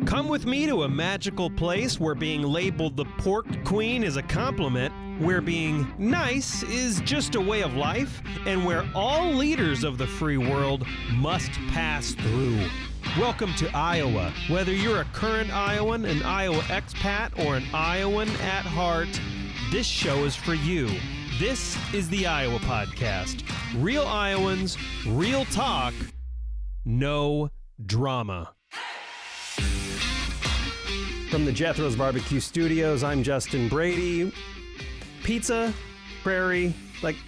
Come with me to a magical place where being labeled the pork queen is a compliment, where being nice is just a way of life, and where all leaders of the free world must pass through. Welcome to Iowa. Whether you're a current Iowan, an Iowa expat, or an Iowan at heart, this show is for you. This is the Iowa Podcast. Real Iowans, real talk, no drama. From the Jethro's Barbecue Studios, I'm Justin Brady. Pizza, Prairie,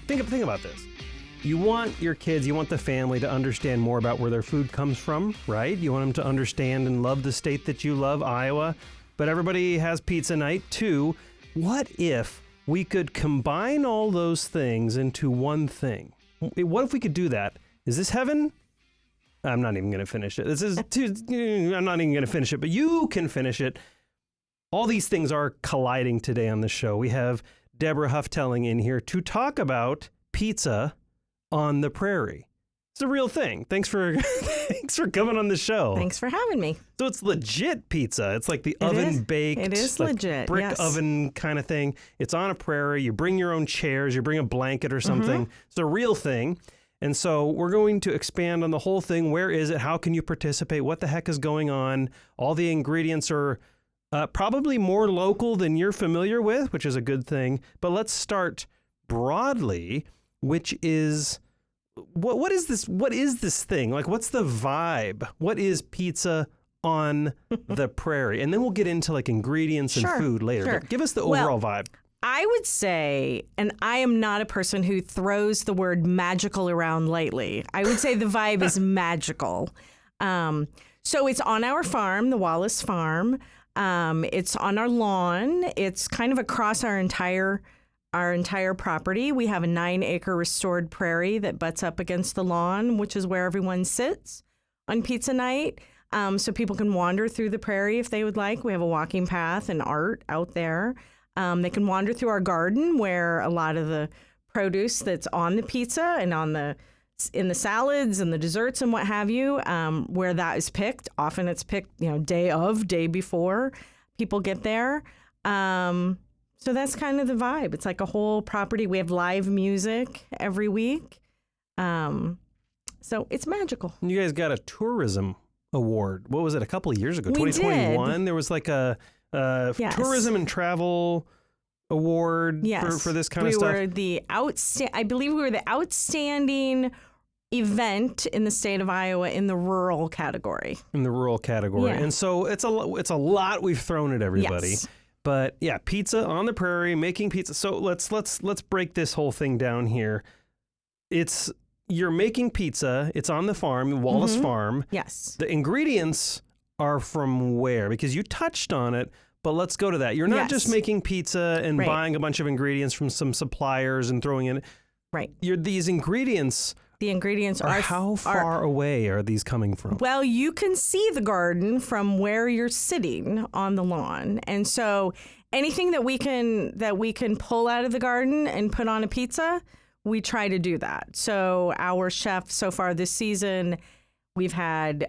think about this. You want your kids, you want the family to understand more about where their food comes from, right? You want them to understand and love the state that you love, Iowa. But everybody has pizza night too. What if we could combine all those things into one thing? What if we could do that? Is this heaven? I'm not even going to finish it. I'm not even going to finish it, but you can finish it. All these things are colliding today on the show. We have Debra Houghtaling in here to talk about pizza on the Prairie. It's a real thing. Thanks for coming on the show. Thanks for having me. So it's legit pizza. It's like the oven-baked. It is legit, brick yes. oven kind of thing. It's on a prairie. You bring your own chairs. You bring a blanket or something. It's a real thing. And so we're going to expand on the whole thing. Where is it? How can you participate? What the heck is going on? All the ingredients are probably more local than you're familiar with, which is a good thing. But let's start broadly, which is, what is this? What is this thing? What's the vibe? What is pizza on the Prairie? And then we'll get into ingredients and food later. Sure. But give us the overall vibe. I would say, and I am not a person who throws the word magical around lightly. I would say the vibe is magical. So it's on our farm, the Wallace farm. It's on our lawn. It's kind of across our entire property. We have a 9-acre restored prairie that butts up against the lawn, which is where everyone sits on pizza night. So people can wander through the prairie if they would like. We have a walking path and art out there. They can wander through our garden where a lot of the produce that's on the pizza and in the salads and the desserts and what have you, where that is picked. Often it's picked, day before people get there. So that's kind of the vibe. It's like a whole property. We have live music every week. So it's magical. You guys got a tourism award. What was it, a couple of years ago? We 2021? did. There was a Yes. tourism and travel award for this kind of stuff. I believe we were the outstanding event in the state of Iowa in the rural category. Yeah. And so it's a lot we've thrown at everybody. Yes. But yeah, pizza on the Prairie, making pizza. So let's break this whole thing down here. You're making pizza. It's on the farm, Wallace Farm. Yes. The ingredients are from where? Because you touched on it, but let's go to that. You're not just making pizza and buying a bunch of ingredients from some suppliers and throwing in. Right. These ingredients. The ingredients are how far away are these coming from? Well, you can see the garden from where you're sitting on the lawn. And so anything that we can pull out of the garden and put on a pizza, we try to do that. So our chef so far this season, we've had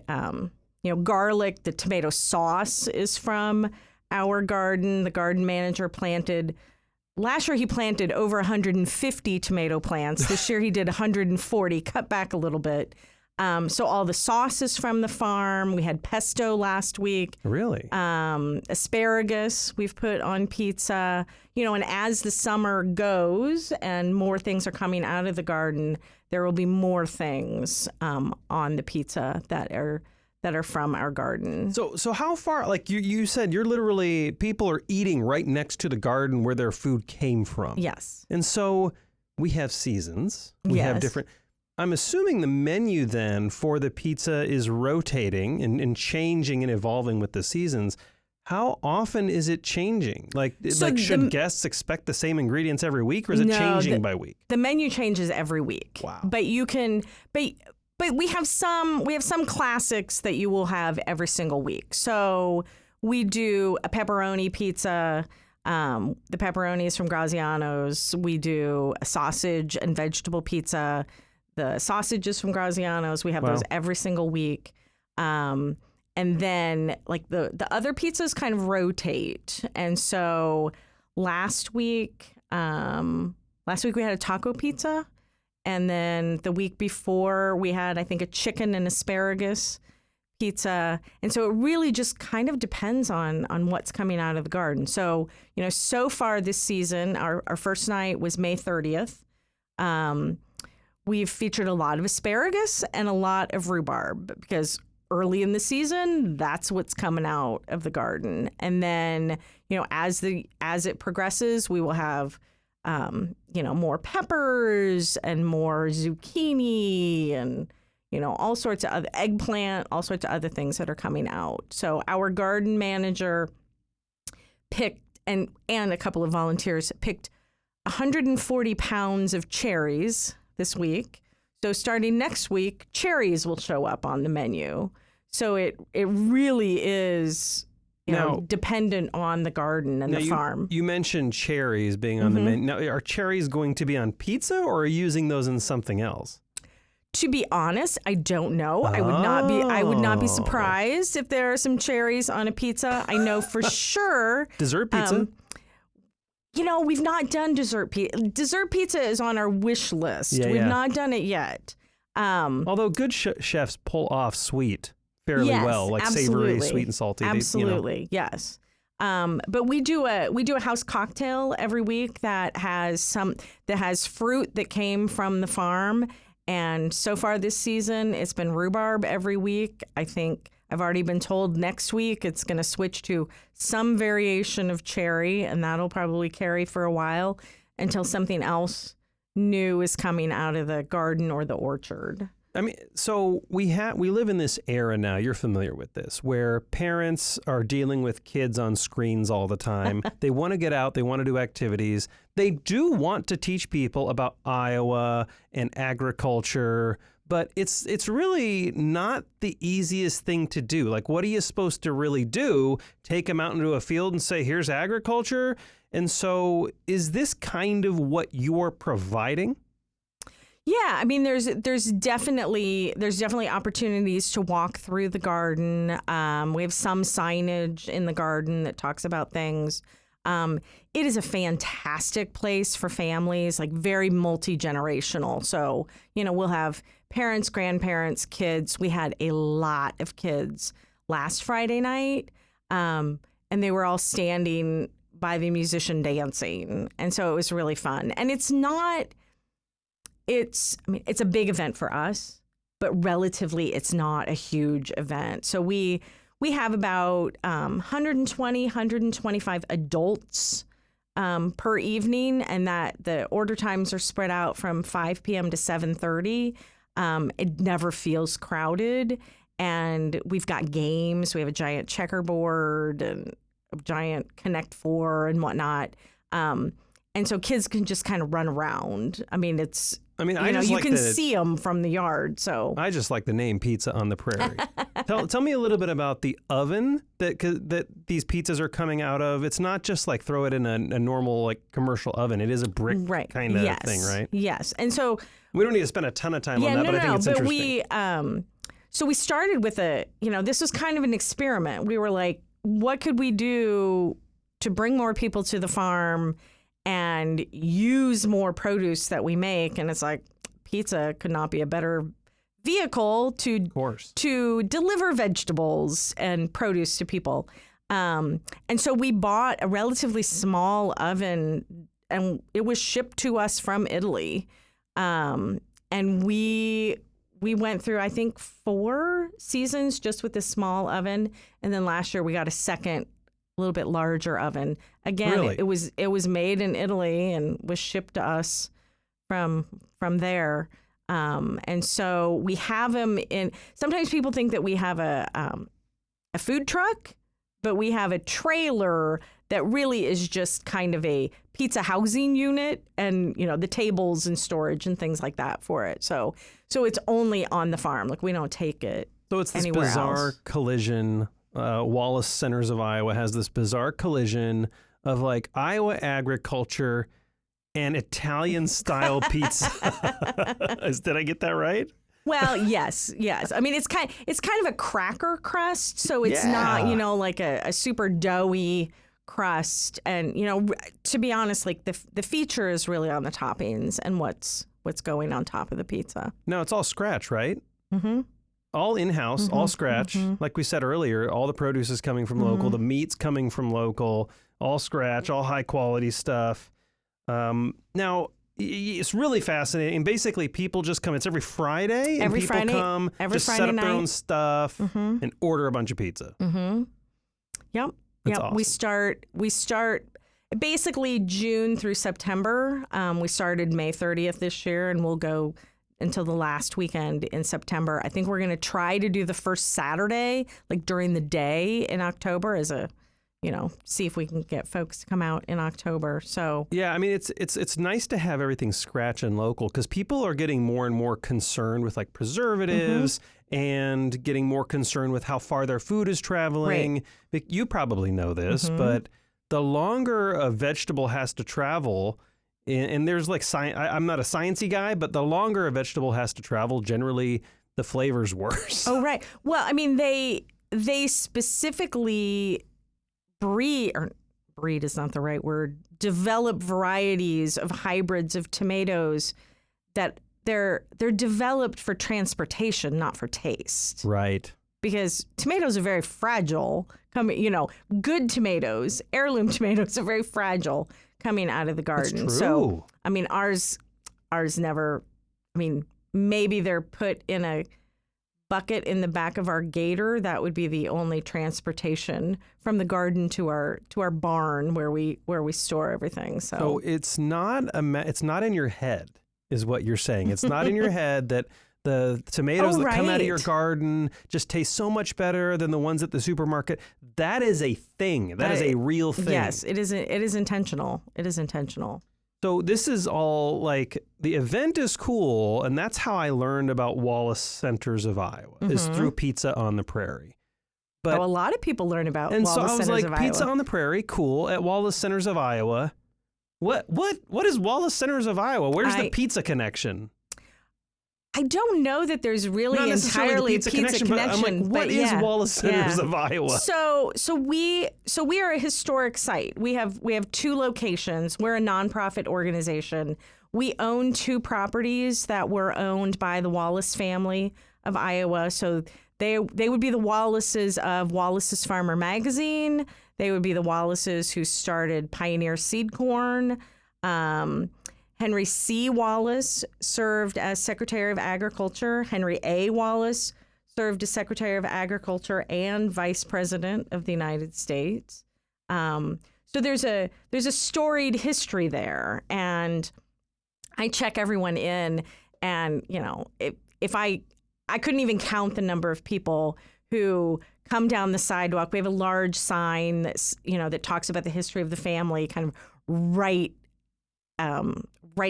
garlic. The tomato sauce is from our garden. The garden manager last year he planted over 150 tomato plants. This year he did 140, cut back a little bit. So all the sauce is from the farm. We had pesto last week. Really? Asparagus we've put on pizza. And as the summer goes and more things are coming out of the garden, there will be more things on the pizza that are from our garden. So how far, you said, you're literally, people are eating right next to the garden where their food came from. Yes. And so we have seasons. We have different, I'm assuming the menu then for the pizza is rotating and changing and evolving with the seasons. How often is it changing? Should guests expect the same ingredients every week, or is it changing by week? The menu changes every week. Wow. But But we have some classics that you will have every single week. So we do a pepperoni pizza. The pepperoni is from Graziano's. We do a sausage and vegetable pizza. The sausage is from Graziano's. We have those every single week. And And then like the other pizzas kind of rotate. And so last week we had a taco pizza. And then the week before we had, I think, a chicken and asparagus pizza. And so it really just kind of depends on what's coming out of the garden. So, so far this season, our first night was May 30th. We've featured a lot of asparagus and a lot of rhubarb because early in the season, that's what's coming out of the garden. And then, as it progresses, we will have, more peppers and more zucchini and, all sorts of other eggplant, all sorts of other things that are coming out. So our garden manager picked, and a couple of volunteers picked 140 pounds of cherries this week. So starting next week, cherries will show up on the menu. So it really is dependent on the garden and the farm. You mentioned cherries being on the menu. Now, are cherries going to be on pizza, or are you using those in something else? To be honest, I don't know. I would not be surprised if there are some cherries on a pizza. I know for sure. Dessert pizza. We've not done dessert pizza. Dessert pizza is on our wish list. We've not done it yet. Although good chefs pull off sweet fairly well, like savory, sweet, and salty. Absolutely, yes. But we do a house cocktail every week that has fruit that came from the farm. And so far this season, it's been rhubarb every week. I think I've already been told next week it's going to switch to some variation of cherry, and that'll probably carry for a while until something else new is coming out of the garden or the orchard. I mean, so we live in this era now, you're familiar with this, where parents are dealing with kids on screens all the time. They want to get out, they want to do activities. They do want to teach people about Iowa and agriculture, but it's really not the easiest thing to do. Like, what are you supposed to really do? Take them out into a field and say, here's agriculture? And so is this kind of what you're providing? Yeah, I mean, there's definitely opportunities to walk through the garden. We have some signage in the garden that talks about things. It is a fantastic place for families, like very multi-generational. So, we'll have parents, grandparents, kids. We had a lot of kids last Friday night, and they were all standing by the musician dancing. And so it was really fun. And it's a big event for us, but relatively it's not a huge event. So we have about 120, 125 adults per evening, and that the order times are spread out from 5 p.m. to 7:30. It never feels crowded, and we've got games. We have a giant checkerboard and a giant Connect Four and whatnot. And so kids can just kind of run around. I mean, you can see them from the yard. So I just like the name Pizza on the Prairie. Tell me a little bit about the oven that these pizzas are coming out of. It's not just like throw it in a normal like commercial oven. It is a brick kind of thing, right? Yes. And so we don't need to spend a ton of time on that, but I think it's interesting. So we started with this was kind of an experiment. We were like, what could we do to bring more people to the farm and use more produce that we make? And it's like, pizza could not be a better vehicle to deliver vegetables and produce to people. And so we bought a relatively small oven, and it was shipped to us from Italy. And we went through, I think, 4 seasons just with this small oven. And then last year we got a second, a little bit larger oven. Again, really? it was made in Italy and was shipped to us from there. And so we have them in. Sometimes people think that we have a food truck, but we have a trailer that really is just kind of a pizza housing unit, and the tables and storage and things like that for it. So it's only on the farm. Like, we don't take it. So it's this anywhere bizarre else. Collision. Wallace Centers of Iowa has this bizarre collision of like Iowa agriculture and Italian style pizza. Did I get that right? Well, yes. I mean, it's kind of a cracker crust, so it's not, like a super doughy crust. And to be honest, like the feature is really on the toppings and what's going on top of the pizza. No, it's all scratch, right? Mm-hmm. All in-house, all scratch. Mm-hmm. Like we said earlier, all the produce is coming from local. The meat's coming from local. All scratch, all high-quality stuff. Now, it's really fascinating. Basically, people just come. It's every Friday, and people come, just set up their own stuff, and order a bunch of pizza. Mm-hmm. Yep. That's awesome. We start basically June through September. We started May 30th this year, and we'll go until the last weekend in September. I think we're going to try to do the first Saturday, like during the day in October, as a see if we can get folks to come out in October. So yeah, I mean, it's nice to have everything scratch and local, because people are getting more and more concerned with like preservatives and getting more concerned with how far their food is traveling. Right. You probably know this, but the longer a vegetable has to travel, and there's like I'm not a sciencey guy, but the longer a vegetable has to travel, generally the flavor's worse. Oh, right. Well, I mean, they specifically breed is not the right word, develop varieties of hybrids of tomatoes that they're developed for transportation, not for taste. Right. Because tomatoes are very fragile. Good tomatoes, heirloom tomatoes are very fragile coming out of the garden. That's true. So, I mean, ours never, maybe they're put in a bucket in the back of our gator. That would be the only transportation from the garden to our barn where we store everything. So it's not in your head, is what you're saying. It's not in your head that the tomatoes that come out of your garden just taste so much better than the ones at the supermarket. That is a thing. That is a real thing. Yes, it is. It is intentional. It is intentional. So this is all like, the event is cool, and that's how I learned about Wallace Centers of Iowa, is through Pizza on the Prairie. But a lot of people learn about and Wallace so I was Centers like, of Iowa. Pizza on the Prairie, cool, at Wallace Centers of Iowa. What is Wallace Centers of Iowa? Where's the pizza connection? I don't know that there's really Not entirely a pizza connection. But I'm like, what is Wallace Centers of Iowa? So we are a historic site. We have two locations. We're a nonprofit organization. We own two properties that were owned by the Wallace family of Iowa. So they would be the Wallaces of Wallace's Farmer Magazine. They would be the Wallaces who started Pioneer Seed Corn. Henry C. Wallace served as Secretary of Agriculture. Henry A. Wallace served as Secretary of Agriculture and Vice President of the United States. So there's a storied history there, and I check everyone in, and if I couldn't even count the number of people who come down the sidewalk. We have a large sign that's that talks about the history of the family, kind of right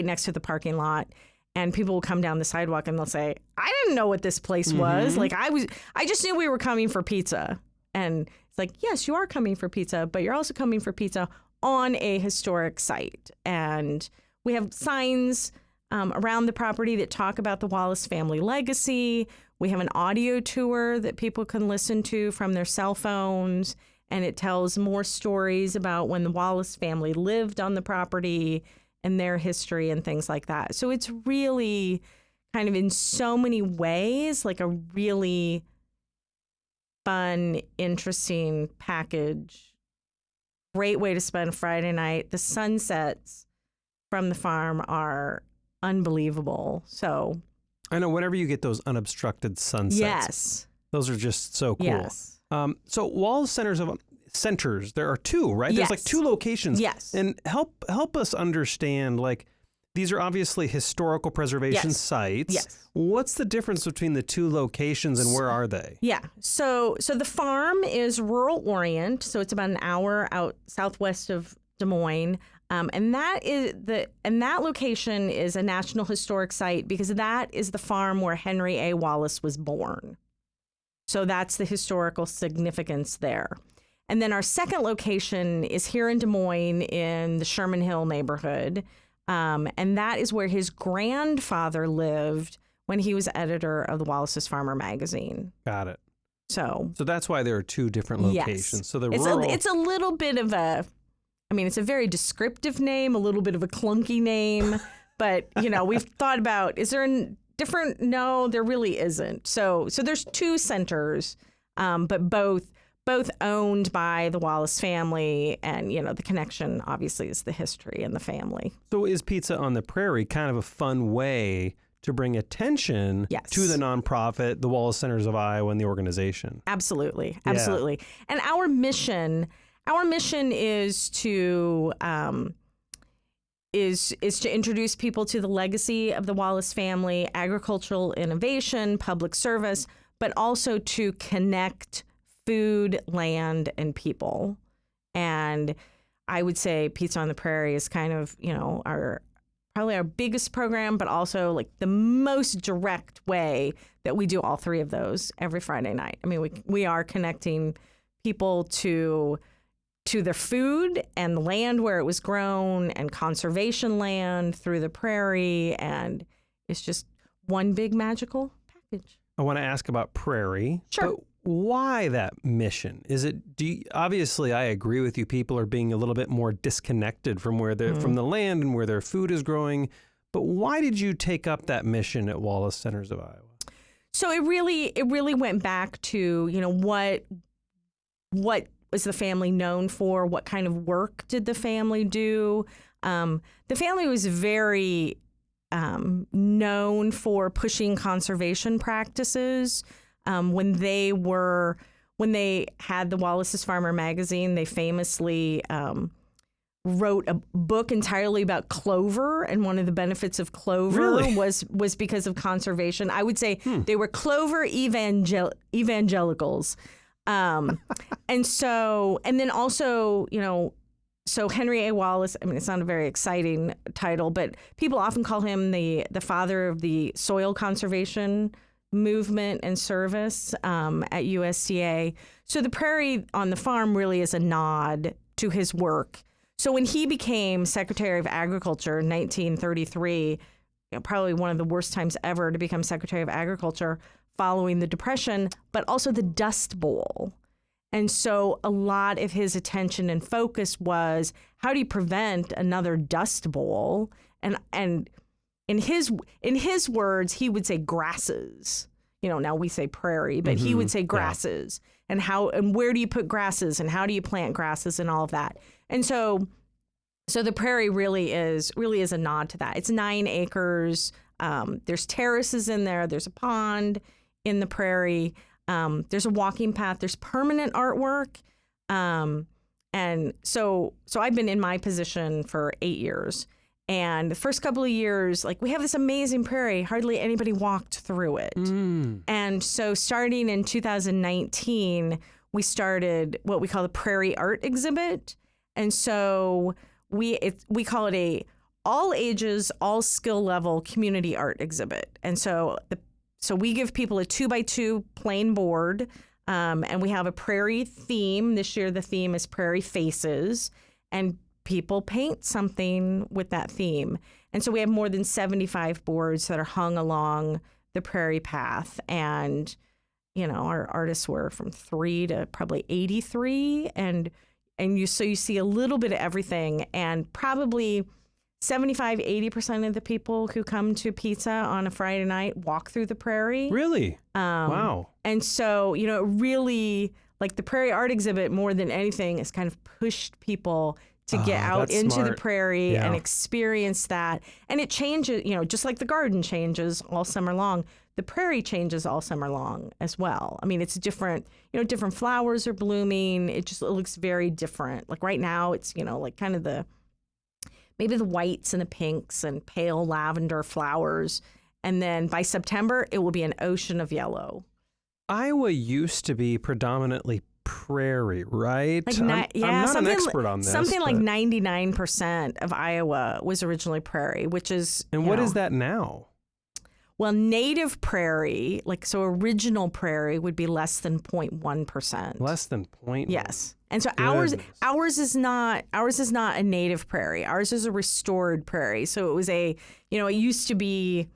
next to the parking lot, and people will come down the sidewalk and they'll say, "I didn't know what this place was. Like I just knew we were coming for pizza." And it's like, yes, you are coming for pizza, but you're also coming for pizza on a historic site. And we have signs around the property that talk about the Wallace family legacy. We have an audio tour that people can listen to from their cell phones, and it tells more stories about when the Wallace family lived on the property and their history and things like that. So it's really kind of in so many ways like a really fun, interesting package. Great way to spend Friday night. The sunsets from the farm are unbelievable. So I know, whenever you get those unobstructed sunsets, yes, those are just so cool. Yes. So Wallace Centers, there are two, right? There's like two locations. Yes. And help us understand, like, these are obviously historical preservation sites. Yes. What's the difference between the two locations, and where are they? Yeah. So the farm is rural Orient, so it's about an hour out southwest of Des Moines. And that location is a National Historic Site because that is the farm where Henry A. Wallace was born. So that's the historical significance there. And then our second location is here in Des Moines in the Sherman Hill neighborhood. And that is where his grandfather lived when he was editor of the Wallace's Farmer magazine. Got it. So that's why there are two different locations. Yes. So the it's rural... it's a little bit of a, I mean, it's a very descriptive name, a little bit of a clunky name, but, we've thought about, is there a different? No, there really isn't. So there's two centers, but both owned by the Wallace family, and, the connection obviously is the history and the family. So is Pizza on the Prairie kind of a fun way to bring attention to the nonprofit, the Wallace Centers of Iowa, and the organization? Absolutely. Absolutely. Yeah. And our mission is to introduce people to the legacy of the Wallace family, agricultural innovation, public service, but also to connect food, land, and people. And I would say Pizza on the Prairie is kind of, probably our biggest program, but also like the most direct way that we do all three of those every Friday night. I mean, we are connecting people to their food and the land where it was grown and conservation land through the prairie. And it's just one big magical package. I want to ask about Prairie. Sure. But why that mission? Is it, obviously I agree with you, people are being a little bit more disconnected from where they're from the land and where their food is growing. But why did you take up that mission at Wallace Centers of Iowa? So it really went back to, what was the family known for? What kind of work did the family do? The family was very known for pushing conservation practices. When they had the Wallace's Farmer magazine, they famously wrote a book entirely about clover, and one of the benefits of clover was because of conservation. I would say they were clover evangelicals. And then also, so Henry A. Wallace, I mean, it's not a very exciting title, but people often call him the father of the soil conservation movement and service at USDA. So the Prairie on the Farm really is a nod to his work. So when he became Secretary of Agriculture in 1933, probably one of the worst times ever to become Secretary of Agriculture following the Depression, but also the Dust Bowl. And so a lot of his attention and focus was, how do you prevent another Dust Bowl? And in his words, he would say grasses. Now we say prairie, but he would say grasses. Yeah. And where do you put grasses, and how do you plant grasses, and all of that. And so the Prairie really is a nod to that. It's 9 acres. There's terraces in there. There's a pond in the Prairie. There's a walking path. There's permanent artwork. And so I've been in my position for 8 years. And the first couple of years, we have this amazing prairie, hardly anybody walked through it. And so starting in 2019, we started what we call the Prairie Art Exhibit. And so we call it a all ages, all skill level community art exhibit. And so we give people a 2x2 plain board, and we have a prairie theme. This year, the theme is Prairie Faces, and people paint something with that theme. And so we have more than 75 boards that are hung along the prairie path. And, our artists were from 3 to probably 83. And you see a little bit of everything. And probably 75-80% of the people who come to Pizza on a Friday night walk through the prairie. Really? Wow. And so, it really, the Prairie Art Exhibit, more than anything, has kind of pushed people to get out into the prairie and experience that. And it changes, just like the garden changes all summer long, the prairie changes all summer long as well. I mean, it's different, different flowers are blooming. It looks very different. Like right now, it's, kind of maybe the whites and the pinks and pale lavender flowers. And then by September, it will be an ocean of yellow. Iowa used to be predominantly prairie, right? I'm not an expert on this. Something like 99% of Iowa was originally prairie, which is... And what is that now? Well, native prairie, so original prairie would be less than 0.1%. Less than 0.1%? Yes. And so ours is not a native prairie. Ours is a restored prairie. So it was it used to be,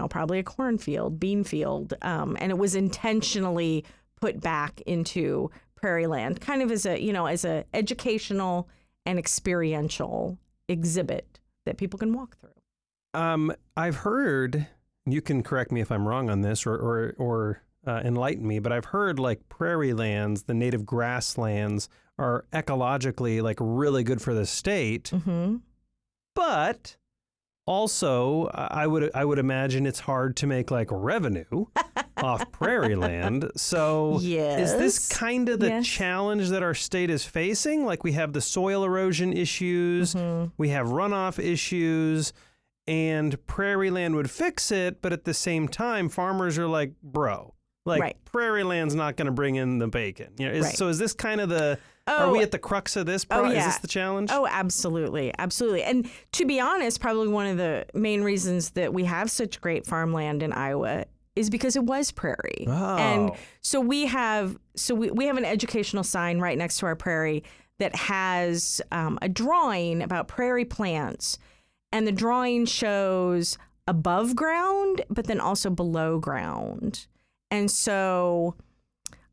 probably a cornfield, bean field, and it was intentionally put back into prairie land, kind of as a educational and experiential exhibit that people can walk through. I've heard, you can correct me if I'm wrong on this or enlighten me, but I've heard like prairie lands, the native grasslands, are ecologically like really good for the state. Mm-hmm. But also, I would imagine it's hard to make like revenue off prairie land. So is this kind of the challenge that our state is facing? Like we have the soil erosion issues, we have runoff issues, and prairie land would fix it. But at the same time, farmers are like, bro, like prairie land's not going to bring in the bacon. So is this kind of the... Are we at the crux of this? Is this the challenge? Oh, absolutely. Absolutely. And to be honest, probably one of the main reasons that we have such great farmland in Iowa is because it was prairie. Oh. And so we have an educational sign right next to our prairie that has a drawing about prairie plants. And the drawing shows above ground, but then also below ground. And so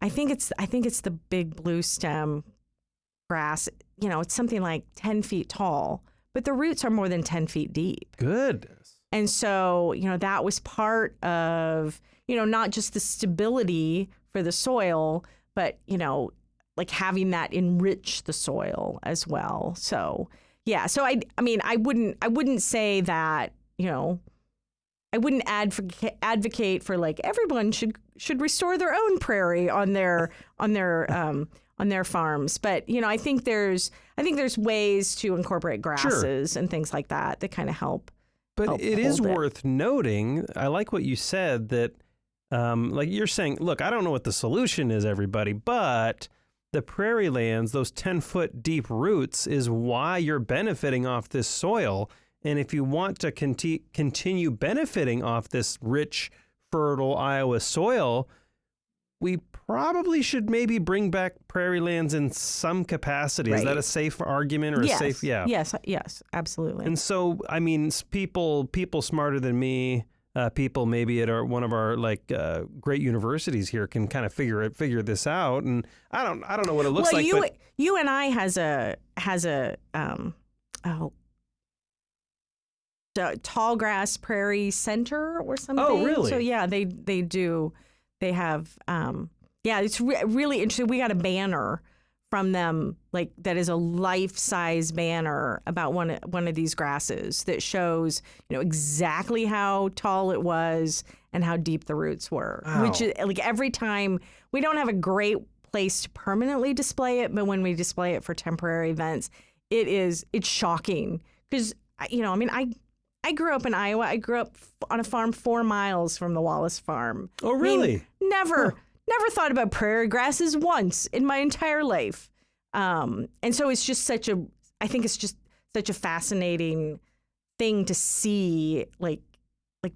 I think it's the big blue stem grass. It's something like 10 feet tall, but the roots are more than 10 feet deep. Goodness. And so, that was part of, not just the stability for the soil, but, like having that enrich the soil as well. So, yeah. So I wouldn't say that, I wouldn't advocate for like everyone should restore their own prairie on their farms, but I think there's ways to incorporate grasses and things like that kind of help. But it is worth noting. I like what you said that, like you're saying, look, I don't know what the solution is, everybody, but the prairie lands, those 10-foot deep roots, is why you're benefiting off this soil. And if you want to continue benefiting off this rich, fertile Iowa soil, we probably should maybe bring back prairie lands in some capacity. Is that a safe argument or a safe? Yeah. Yes, absolutely. And so, people smarter than me, people maybe at one of our great universities here can kind of figure this out. And I don't know what it looks like. Well, UNI has a Tallgrass Prairie Center or something. Oh, really? So yeah, they do. They have, it's really interesting. We got a banner from them, like that is a life-size banner about one of these grasses that shows, exactly how tall it was and how deep the roots were. Wow. Which is like every time, we don't have a great place to permanently display it, but when we display it for temporary events, it's shocking because I grew up in Iowa. I grew up on a farm 4 miles from the Wallace farm. Oh, really? Never thought about prairie grasses once in my entire life. And so it's just I think it's just such a fascinating thing to see, like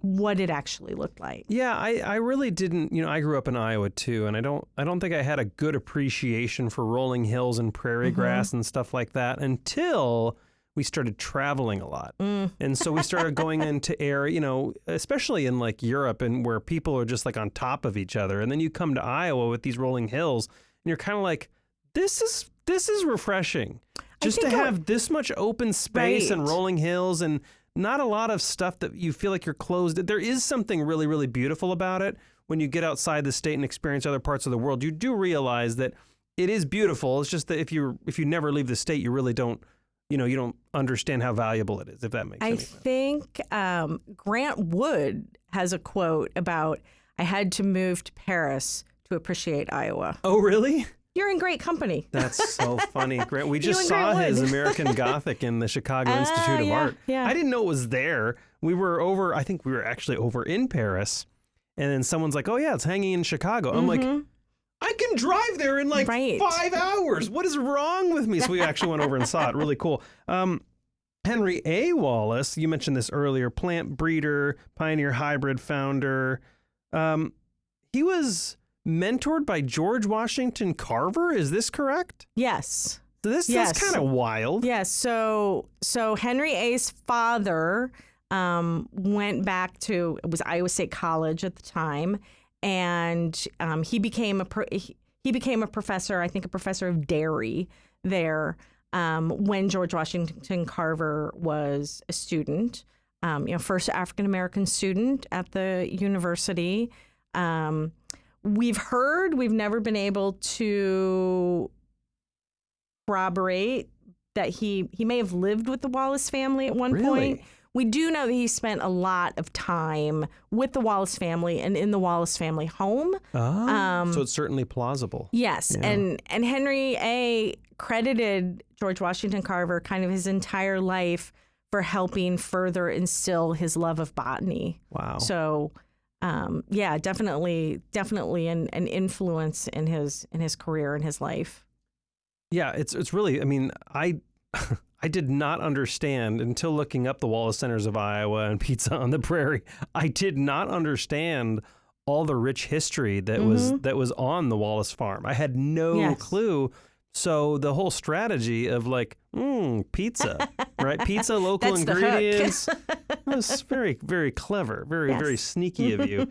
what it actually looked like. Yeah, I really didn't, I grew up in Iowa too, and I don't think I had a good appreciation for rolling hills and prairie grass and stuff like that until we started traveling a lot. And so we started going into especially in like Europe and where people are just like on top of each other. And then you come to Iowa with these rolling hills and you're kind of like, this is refreshing. Just to have this much open space and rolling hills and not a lot of stuff that you feel like you're closed. There is something really, really beautiful about it. When you get outside the state and experience other parts of the world, you do realize that it is beautiful. It's just that if you never leave the state, you really don't, you don't understand how valuable it is, if that makes any sense. I think Grant Wood has a quote about, I had to move to Paris to appreciate Iowa. Oh, really? You're in great company. That's so funny. Grant, we just saw his American Gothic in the Chicago Institute of Art. Yeah. I didn't know it was there. I think we were actually over in Paris. And then someone's like, oh, yeah, it's hanging in Chicago. I'm like, I can drive there in 5 hours. What is wrong with me? So we actually went over and saw it. Really cool. Henry A. Wallace, you mentioned this earlier, plant breeder, pioneer hybrid founder. He was mentored by George Washington Carver. Is this correct? Yes. So that's kind of wild. Yes. So Henry A.'s father went back to, it was Iowa State College at the time, and he became a professor, I think a professor of dairy there when George Washington Carver was a student, first African-American student at the university. We've never been able to corroborate that he may have lived with the Wallace family at one point. We do know that he spent a lot of time with the Wallace family and in the Wallace family home. So it's certainly plausible. Yes, yeah. And Henry A. credited George Washington Carver kind of his entire life for helping further instill his love of botany. Wow. So, definitely an influence in his career and his life. Yeah, it's really, I mean, I did not understand until looking up the Wallace Centers of Iowa and Pizza on the Prairie. I did not understand all the rich history that was on the Wallace farm. I had no clue. So the whole strategy of like, pizza, right? Pizza, local ingredients. That was very, very clever, very sneaky of you.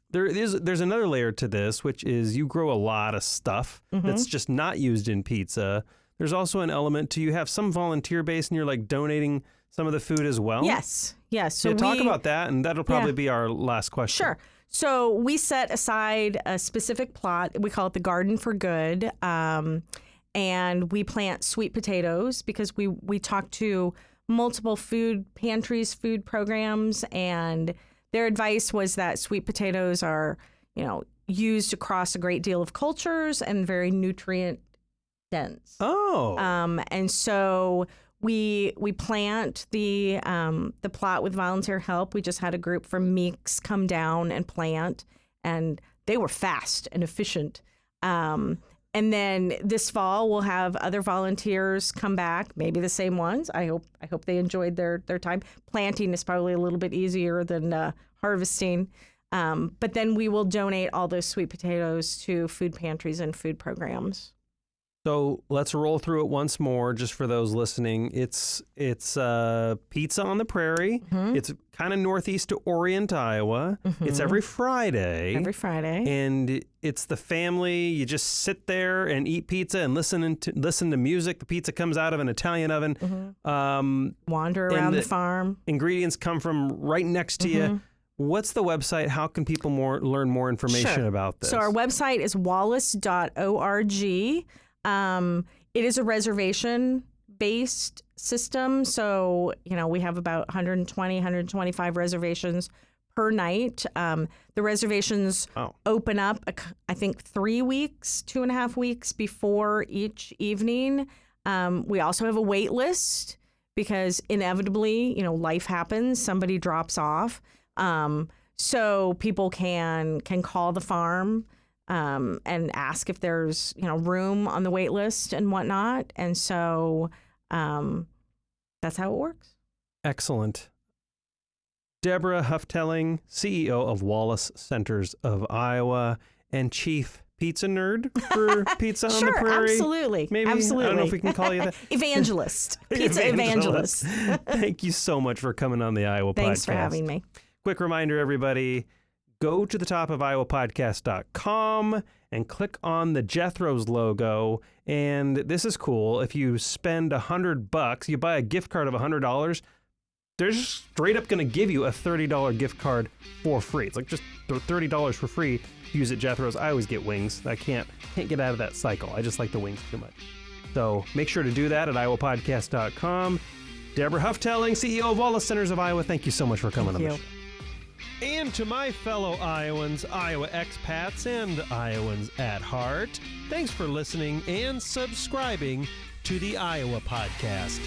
There's another layer to this, which is you grow a lot of stuff that's just not used in pizza. There's also an element to you have some volunteer base and you're like donating some of the food as well. Yes. So talk about that, and that'll probably be our last question. Sure. So we set aside a specific plot. We call it the Garden for Good. And we plant sweet potatoes because we talk to multiple food pantries, food programs, and their advice was that sweet potatoes are, used across a great deal of cultures and very nutrient dense. And so we plant the plot with volunteer help. We just had a group from Meeks come down and plant, and they were fast and efficient. And then this fall we'll have other volunteers come back, maybe the same ones. I hope they enjoyed their time. Planting is probably a little bit easier than harvesting. But then we will donate all those sweet potatoes to food pantries and food programs. So let's roll through it once more, just for those listening. It's Pizza on the Prairie. It's kind of northeast to Orient, Iowa. It's every Friday. And it's the family. You just sit there and eat pizza and listen to music. The pizza comes out of an Italian oven. Wander around the farm. Ingredients come from right next to you. What's the website? How can people learn more information about this? So our website is wallace.org. It is a reservation-based system. So, we have about 125 reservations per night. The reservations open up, I think, 2.5 weeks before each evening. We also have a wait list because inevitably, life happens. Somebody drops off. So people can call the farm and ask if there's room on the wait list and whatnot. And so that's how it works. Excellent. Debra Houghtaling, CEO of Wallace Centers of Iowa and Chief Pizza Nerd for Pizza on the Prairie. Absolutely. Maybe. Absolutely. I don't know if we can call you that. Evangelist. Pizza evangelist. Thank you so much for coming on the Iowa Podcast. Thanks for having me. Quick reminder, everybody, go to the top of iowapodcast.com and click on the Jethro's logo. And this is cool. If you spend $100, you buy a gift card of $100, they're just straight up going to give you a $30 gift card for free. It's like just $30 for free to use at Jethro's. I always get wings. I can't get out of that cycle. I just like the wings too much. So make sure to do that at iowapodcast.com. Debra Houghtaling, CEO of Wallace Centers of Iowa, thank you so much for coming on the show. And to my fellow Iowans, Iowa expats, and Iowans at heart, thanks for listening and subscribing to the Iowa Podcast.